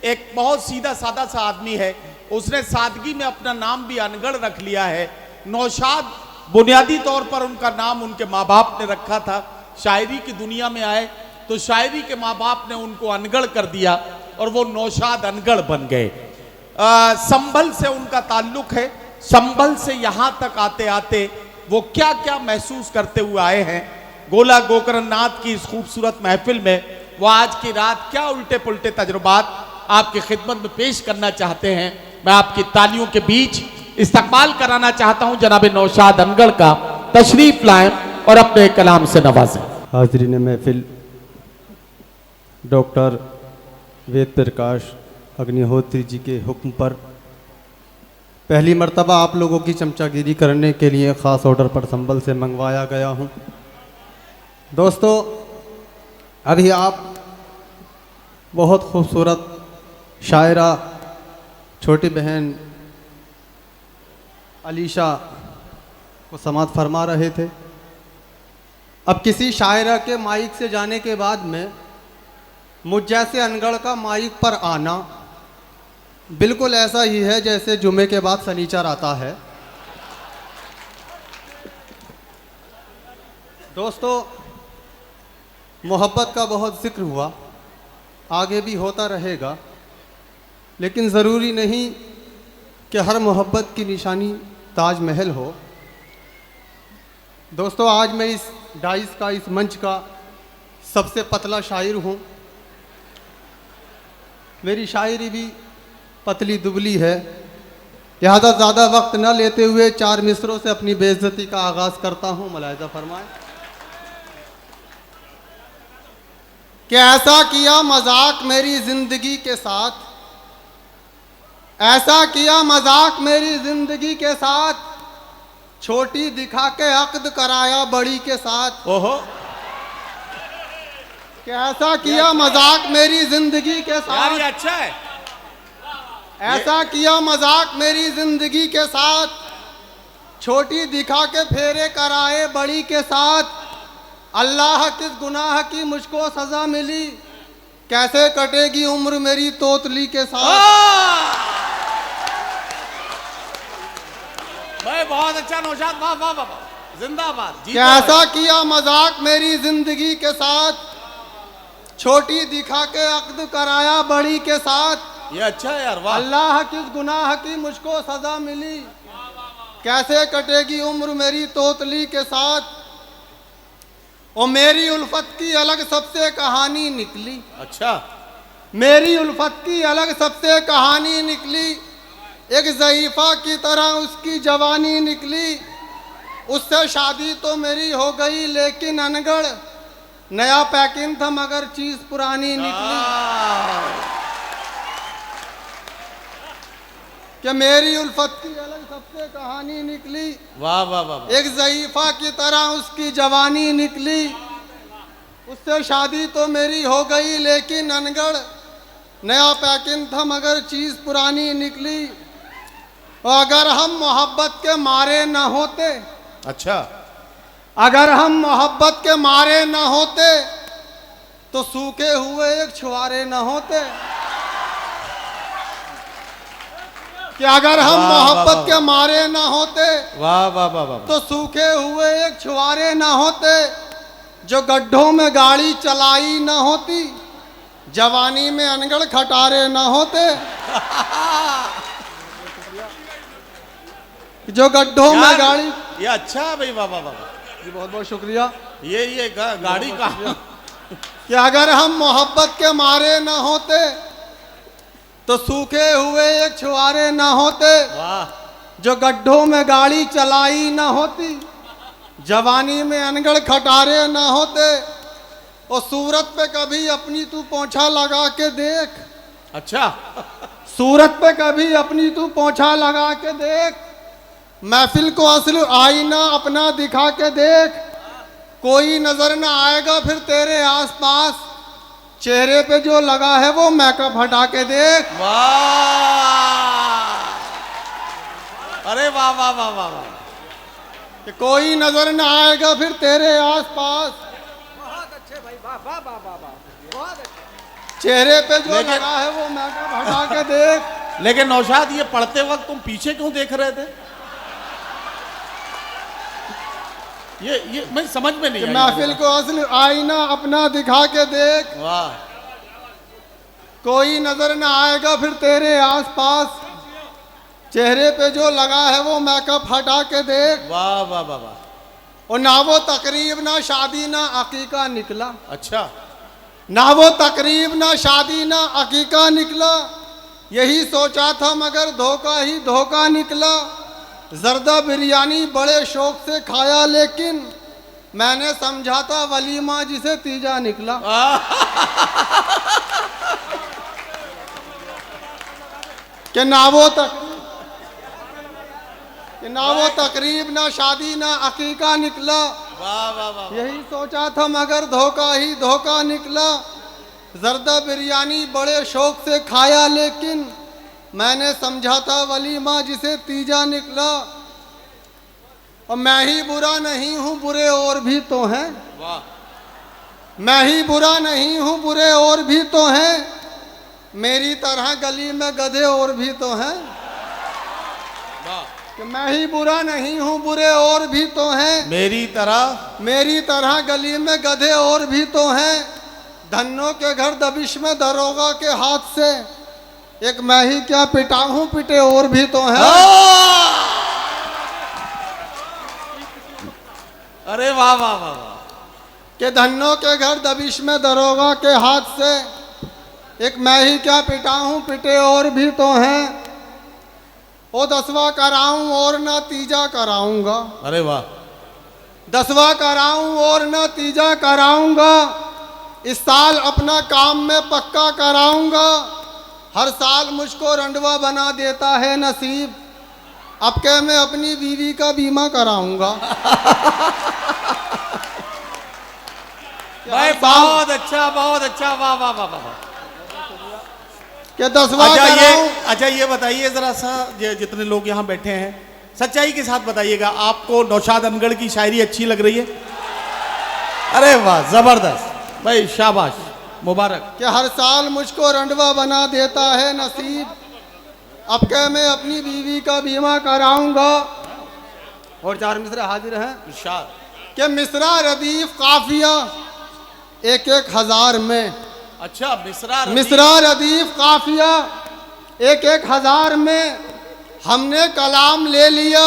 एक बहुत सीधा साधा सा आदमी है, उसने सादगी में अपना नाम भी अनगढ़ रख लिया है। नौशाद बुनियादी तौर पर उनका नाम उनके माँ बाप ने रखा था। शायरी की दुनिया में आए तो शायरी के माँ बाप ने उनको अनगढ़ कर दिया और वो नौशाद अनगढ़ बन गए। संभल से उनका ताल्लुक है। संभल से यहाँ तक आते आते वो क्या क्या महसूस करते हुए आए हैं, गोला गोकर्णनाथ की इस खूबसूरत महफिल में वो आज की रात क्या उल्टे पुल्टे तजुर्बात आपकी खिदमत में पेश करना चाहते हैं। मैं आपकी तालियों के बीच इस्तकबाल कराना चाहता हूं जनाब नौशाद अनगढ़ का। तशरीफ लाएं और अपने कलाम से नवाजें। हाज़रीन महफिल, डॉक्टर वेद प्रकाश अग्निहोत्री जी के हुक्म पर पहली मर्तबा आप लोगों की चमचागिरी करने के लिए ख़ास ऑर्डर पर संभल से मंगवाया गया हूं। दोस्तों, अभी आप बहुत खूबसूरत शायरा छोटी बहन अलीशा को समाअत फरमा रहे थे। अब किसी शायरा के माइक से जाने के बाद में मुझ जैसे अनगढ़ का माइक पर आना बिल्कुल ऐसा ही है जैसे जुमे के बाद शनिचर आता है। दोस्तों, मोहब्बत का बहुत जिक्र हुआ, आगे भी होता रहेगा, लेकिन ज़रूरी नहीं कि हर मोहब्बत की निशानी ताजमहल हो। दोस्तों, आज मैं इस डाइस का, इस मंच का सबसे पतला शायर हूँ। मेरी शायरी भी पतली दुबली है, लिहाजा ज़्यादा वक्त न लेते हुए 4 मिसरों से अपनी बेइज्जती का आगाज़ करता हूँ। मुलाहिज़ा फरमाएं कि ऐसा किया मजाक मेरी ज़िंदगी के साथ, ऐसा किया मजाक मेरी ज़िंदगी के साथ, छोटी दिखा के अक्द कराया बड़ी के साथ। ओहो, कि ऐसा किया मजाक मेरी ज़िंदगी के साथ, यार ये अच्छा है। ऐसा किया मजाक मेरी ज़िंदगी के साथ, छोटी दिखा के फेरे कराए बड़ी के साथ। अल्लाह किस गुनाह की मुझको सज़ा मिली, कैसे कटेगी उम्र मेरी तोतली के साथ। भाई बहुत अच्छा नौशाद, वाह वाह वाह, जिंदाबाद। कैसा किया मजाक मेरी ज़िंदगी के साथ, छोटी दिखा के अक्द कराया बड़ी के साथ। ये अच्छा है यार, वाह। अल्लाह किस गुनाह की मुझको सज़ा मिली, कैसे कटेगी उम्र मेरी तोतली के साथ। और मेरी उल्फत की अलग सबसे कहानी निकली। अच्छा, मेरी उल्फत की अलग सबसे कहानी निकली, एक ज़ईफ़ा की तरह उसकी जवानी निकली। उससे शादी तो मेरी हो गई लेकिन अनगढ़, नया पैकिंग था मगर चीज़ पुरानी निकली। कि मेरी उल्फत की अलग सबसे कहानी निकली, वाह वाह वाह। एक ज़ईफ़ा की तरह उसकी जवानी निकली। उससे शादी तो मेरी हो गई लेकिन अनगढ़, नया पैकिंग था मगर चीज़ पुरानी निकली। और अगर हम मोहब्बत के मारे न होते, अच्छा, अगर हम मोहब्बत के मारे न होते तो सूखे हुए एक छुआरे न होते। कि अगर हम मोहब्बत के मारे न होते, वाह वाह वाह वाह, तो सूखे हुए एक छुआरे न होते। जो गड्ढों में गाड़ी चलाई न होती, जवानी में अनगढ़ खटारे न होते। जो गड्ढों में गाड़ी, ये अच्छा है भाई, वाह वाह वाह जी, बहुत बहुत शुक्रिया। ये गाड़ी का कि अगर हम मोहब्बत के मारे न होते तो सूखे हुए एक छुआरे न होते। वाह। जो गड्ढों में गाड़ी चलाई न होती, जवानी में अनगढ़ खटारे न होते। और सूरत पे कभी अपनी तू पोंछा लगा के देख। अच्छा, सूरत पे कभी अपनी तू पोंछा लगा के देख, महफिल को असल आईना अपना दिखा के देख। कोई नजर न आएगा फिर तेरे आसपास, चेहरे पे जो लगा है वो मेकअप हटा के देख। वाह, अरे वाह वाह वाह वाह वाह। कि कोई नजर न आएगा फिर तेरे आसपास। बहुत अच्छे भाई, वाह वाह वाह वाह वाह, बहुत अच्छे। चेहरे पे जो लेकिन- लगा है वो मेकअप हटा के देख। लेकिन नौशाद, ये पढ़ते वक्त तुम पीछे क्यों देख रहे थे? ये मैं समझ में नहीं कि आई महफिल को असली आईना अपना दिखा के देख, वाह कोई नजर ना आएगा फिर तेरे आसपास। चेहरे पे जो लगा है वो मेकअप हटा के देख। वाह वाह वाह वाह। और ना वो तकरीब ना शादी ना अकीका निकला, अच्छा, ना वो तकरीब ना शादी ना अकीका निकला। यही सोचा था मगर धोखा ही धोखा निकला। जर्दा बिरयानी बड़े शौक से खाया लेकिन मैंने समझा था वलीमा जिसे तीजा निकला। कि ना वो तकरीब ना शादी ना अकीका निकला। वाह वाह वाह। यही सोचा था मगर धोखा ही धोखा निकला। जर्दा बिरयानी बड़े शौक से खाया लेकिन मैंने समझा था वलीमा जिसे तीजा निकला। और मैं ही बुरा नहीं हूँ बुरे और भी तो हैं, वाह। मैं ही बुरा नहीं हूँ बुरे और भी तो हैं, मेरी तरह गली में गधे और भी तो हैं। वाह। कि मैं ही बुरा नहीं हूँ बुरे और भी तो हैं, मेरी तरह गली में गधे और भी तो हैं। धन्नों के घर दबिश में दरोगा के हाथ से एक मैं ही क्या पिटा हूँ पिटे और भी तो हैं। अरे वाह वाह वाह वाह। कि धन्नों के घर दबिश में दरोगा के हाथ से एक मैं ही क्या पिटा हूँ पिटे और भी तो हैं। ओ 10वां कराऊं और ना तीजा कराऊंगा, अरे वाह। 10वां कराऊं और ना तीजा कराऊंगा। इस साल अपना काम में पक्का कराऊंगा। हर साल मुझको रंडवा बना देता है नसीब, अब के मैं अपनी बीवी का बीमा कराऊंगा। भाई बहुत अच्छा बहुत अच्छा, वाह वाह वाह वाह। कि 10वां कराऊं। अच्छा ये बताइए जरा सा, जितने लोग यहाँ बैठे हैं सच्चाई के साथ बताइएगा, आपको नौशाद अनगढ़ की शायरी अच्छी लग रही है? अरे वाह जबरदस्त भाई, शाबाश, मुबारक। कि हर साल मुझको रंडवा बना देता है नसीब, अब के मैं अपनी बीवी का बीमा कराऊंगा। और 4 मिसरे हाजिर हैं। इरशाद। कि मिसरा रदीफ काफिया 1-1 हजार में। अच्छा, मिसरा रदीफ काफिया 1-1 हजार में हमने कलाम ले लिया।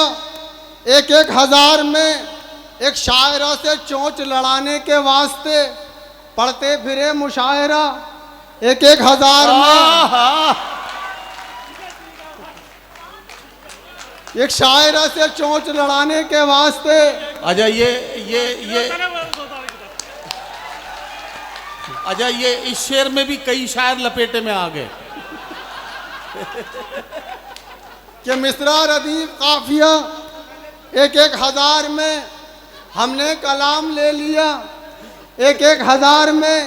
1-1 हजार में एक शायरा से चोंच लड़ाने के वास्ते पढ़ते फिरे मुशायरा। 1-1 हजार में एक शायरा से चोंच लड़ाने के वास्ते। अच्छा ये इस शेर में भी कई शायर लपेटे में आ गए। कि मिसरा रदीफ काफिया 1-1 हजार में हमने कलाम ले लिया। 1-1 हजार में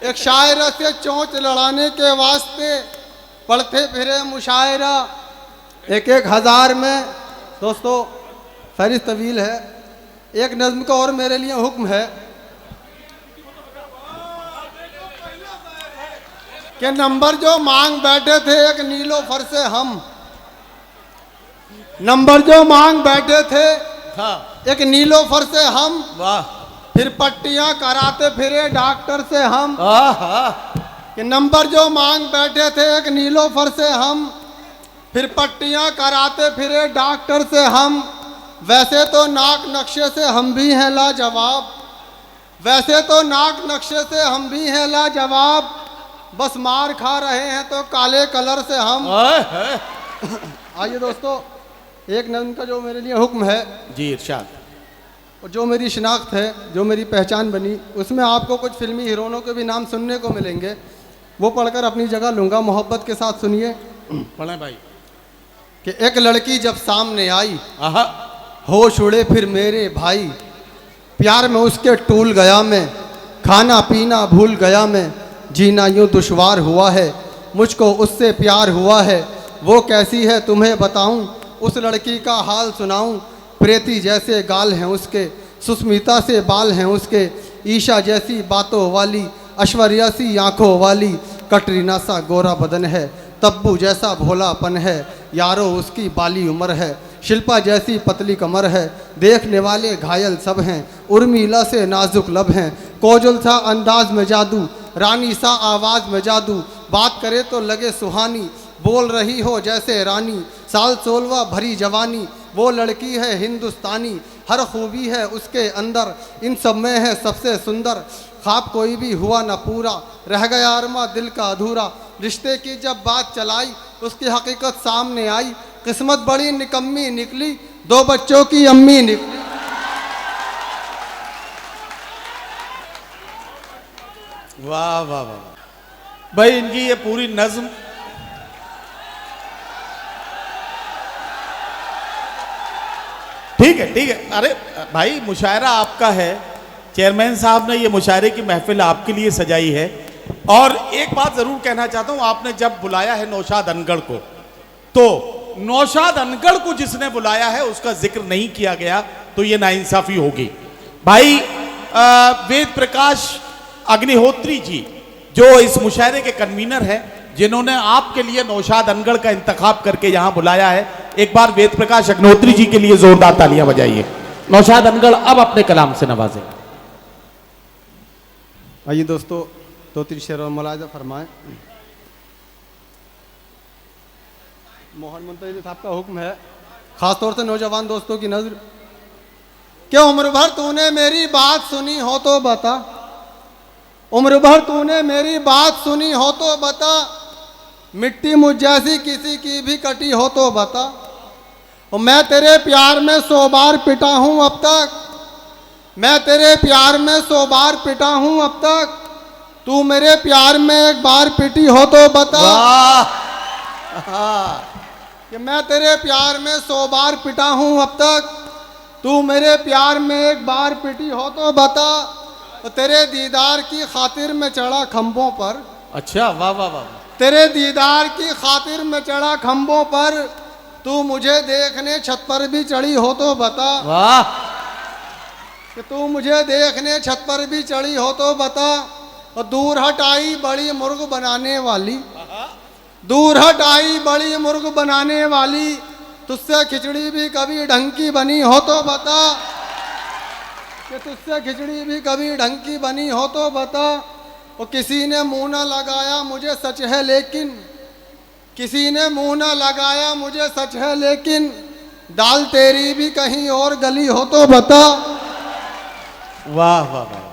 एक शायरा से चोंच लड़ाने के वास्ते पढ़ते फिरे मुशायरा। 1-1 हजार में। दोस्तों फहरिस्त तवील है, एक नज्म का और मेरे लिए हुक्म है कि नंबर जो मांग बैठे थे एक नीलोफर से हम, नंबर जो मांग बैठे थे हाँ एक नीलोफर से हम, वाह। फिर पट्टियां कराते फिरे डॉक्टर से हम। हाँ कि नंबर जो मांग बैठे थे एक नीलोफर से हम, फिर पट्टियां कराते फिरे डॉक्टर से हम। वैसे तो नाक नक्शे से हम भी हैं लाजवाब, वैसे तो नाक नक्शे से हम भी हैं लाजवाब, बस मार खा रहे हैं तो काले कलर से हम। आइए दोस्तों, एक नज्म का जो मेरे लिए हुक्म है जी, इरशाद। और जो मेरी शिनाख्त है, जो मेरी पहचान बनी, उसमें आपको कुछ फिल्मी हीरोइनों के भी नाम सुनने को मिलेंगे, वो पढ़कर अपनी जगह लूँगा। मोहब्बत के साथ सुनिए। पढ़ें भाई। कि एक लड़की जब सामने आई, आहा, होश उड़े फिर मेरे भाई, प्यार में उसके टूल गया मैं, खाना पीना भूल गया मैं, जीना यूँ दुश्वार हुआ है, मुझको उससे प्यार हुआ है। वो कैसी है तुम्हें बताऊं, उस लड़की का हाल सुनाऊं, प्रेती जैसे गाल हैं उसके, सुस्मिता से बाल हैं उसके, ईशा जैसी बातों वाली, ऐश्वर्या सी आंखों वाली, कटरीना सा गोरा बदन है, तब्बू जैसा भोलापन है, यारो उसकी बाली उम्र है, शिल्पा जैसी पतली कमर है, देखने वाले घायल सब हैं, उर्मिला से नाजुक लब हैं, कोजल सा अंदाज में जादू, रानी सा आवाज़ में जादू, बात करे तो लगे सुहानी, बोल रही हो जैसे रानी, साल 16वां भरी जवानी, वो लड़की है हिंदुस्तानी, हर खूबी है उसके अंदर, इन सब में है सबसे सुंदर, ख्वाब कोई भी हुआ न पूरा, रह गया अरमा दिल का अधूरा, रिश्ते की जब बात चलाई उसकी हकीकत सामने आई, किस्मत बड़ी निकम्मी निकली, 2 बच्चों की अम्मी निकली। वाह वाह वाह भाई, इनकी ये पूरी नज्म ठीक है। अरे भाई, मुशायरा आपका है, चेयरमैन साहब ने ये मुशायरे की महफिल आपके लिए सजाई है। और एक बात जरूर कहना चाहता हूं, आपने जब बुलाया है नौशाद अनगढ़ को, तो नौशाद अनगढ़ को जिसने बुलाया है उसका जिक्र नहीं किया गया, तो ये नाइंसाफी होगी। भाई वेद प्रकाश अग्निहोत्री जी जो इस मुशायरे के कन्वीनर हैं, जिन्होंने आपके लिए नौशाद अनगढ़ का इंतखाब करके यहां बुलाया है, एक बार वेद प्रकाश अग्निहोत्री जी के लिए जोरदार तालियां बजाइए। नौशाद अनगढ़ अब अपने कलाम से नवाजें। आइए दोस्तों, 2-3 शेर और मुलाहिजा फरमाएं। मोहन मुंतजी साहब का हुक्म है, खासतौर से नौजवान दोस्तों की नजर, क्या उम्र भर तूने मेरी बात सुनी हो तो बता, उम्र भर तूने मेरी बात सुनी हो तो बता, मिट्टी मुझ जैसी किसी की भी कटी हो तो बता, और मैं तेरे प्यार में 100 बार पिटा हूं अब तक, मैं तेरे प्यार में 100 बार पिटा हूं अब तक, तू मेरे प्यार में एक बार पिटी हो तो बता। कि मैं तेरे प्यार में 100 बार पिटा हूं अब तक, तू मेरे प्यार में एक बार पिटी हो तो बता, तो तेरे दीदार की खातिर में चढ़ा खंभों पर। अच्छा, वाह वाह वाह। तेरे दीदार की खातिर में चढ़ा खंभों पर, तू मुझे देखने छत पर भी चढ़ी हो तो बता। वाह। कि तू मुझे देखने छत पर भी चढ़ी हो तो बता, और दूर हटाई बड़ी मुर्ग बनाने वाली, दूर हटाई बड़ी मुर्ग बनाने वाली, तुझसे खिचड़ी भी कभी ढंग की बनी हो तो बता। कि तुझसे खिचड़ी भी कभी ढंग की बनी हो तो बता, और किसी ने मुंह न लगाया मुझे सच है लेकिन, किसी ने मुंह न लगाया मुझे सच है लेकिन, दाल तेरी भी कहीं और गली हो तो बता। वाह वाह वाह।